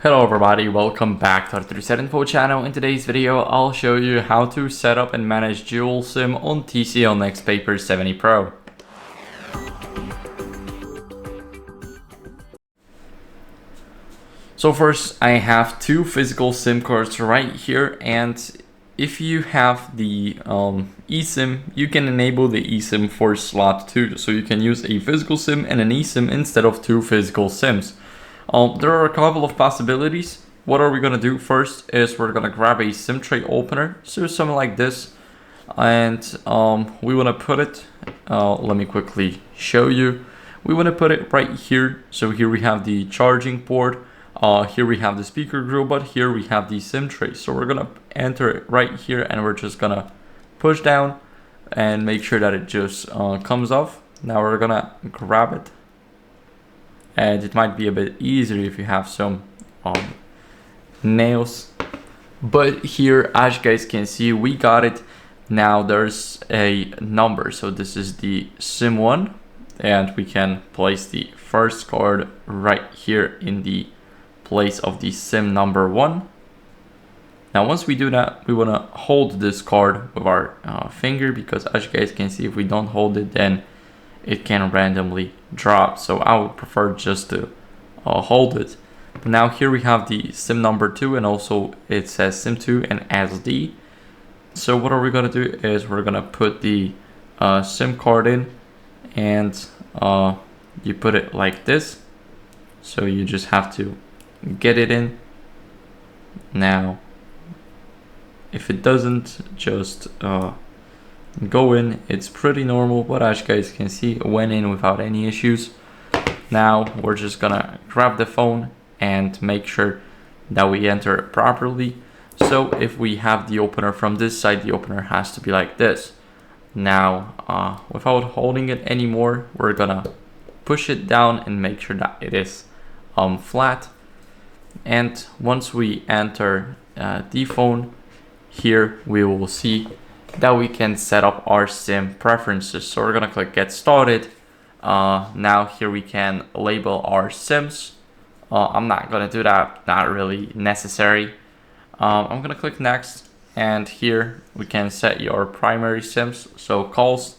Hello everybody, welcome back to the HardReset.Info channel. In today's video, I'll show you how to set up and manage dual SIM on TCL NxtPaper 70 Pro. So first, I have two physical SIM cards right here, and if you have the eSIM, you can enable the eSIM for slot 2. So you can use a physical SIM and an eSIM instead of two physical SIMs. There are a couple of possibilities. What are we going to do first is we're going to grab a SIM tray opener, so something like this, and we want to put it, let me quickly show you. We want to put it right here. So here we have the charging port, here we have the speaker grill, but here we have the SIM tray. So we're going to enter it right here, and we're just going to push down and make sure that it just comes off. Now we're going to grab it. And it might be a bit easier if you have some nails, but here, as you guys can see, we got it. Now there's a number, so this is the SIM 1, and we can place the first card right here in the place of the SIM number 1. Now once we do that, we want to hold this card with our finger, because as you guys can see, if we don't hold it, then it can randomly drop. So I would prefer just to hold it. But now here we have the SIM number 2, and also it says SIM 2 and SD. So what are we going to do is we're going to put the SIM card in, and you put it like this. So you just have to get it in. Now if it doesn't, just go in. It's pretty normal, but as you guys can see, it went in without any issues. Now we're just gonna grab the phone and make sure that we enter it properly. So if we have the opener from this side, the opener has to be like this. Now without holding it anymore, we're gonna push it down and make sure that it is flat. And once we enter the phone, here we will see that we can set up our SIM preferences. So we're gonna click get started. Now here we can label our SIMs. I'm not gonna do that, not really necessary. I'm gonna click next, and here we can set your primary SIMs. So calls,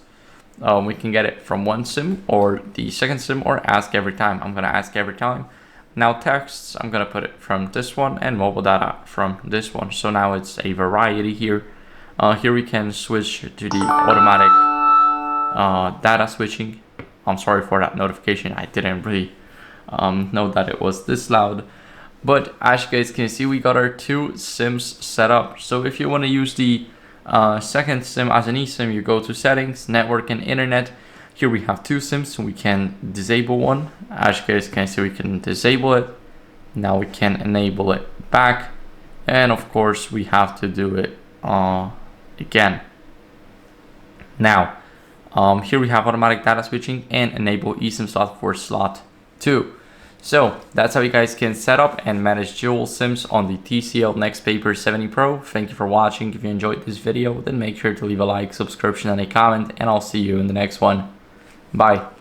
we can get it from one SIM or the second SIM, or ask every time. I'm gonna ask every time. Now texts, I'm gonna put it from this one, and mobile data from this one. So now it's a variety here. Here we can switch to the automatic data switching. I'm sorry for that notification. I didn't really know that it was this loud. But as you guys can see, we got our two SIMs set up. So if you want to use the second SIM as an eSIM, you go to settings, network and internet. Here we have two SIMs, so we can disable one. As you guys can see, we can disable it. Now we can enable it back. And of course, we have to do it again. Now here we have automatic data switching and enable eSIM slot for slot 2. So that's how you guys can set up and manage dual SIMs on the TCL NxtPaper 70 Pro. Thank you for watching. If you enjoyed this video, then make sure to leave a like, subscription and a comment, and I'll see you in the next one. Bye.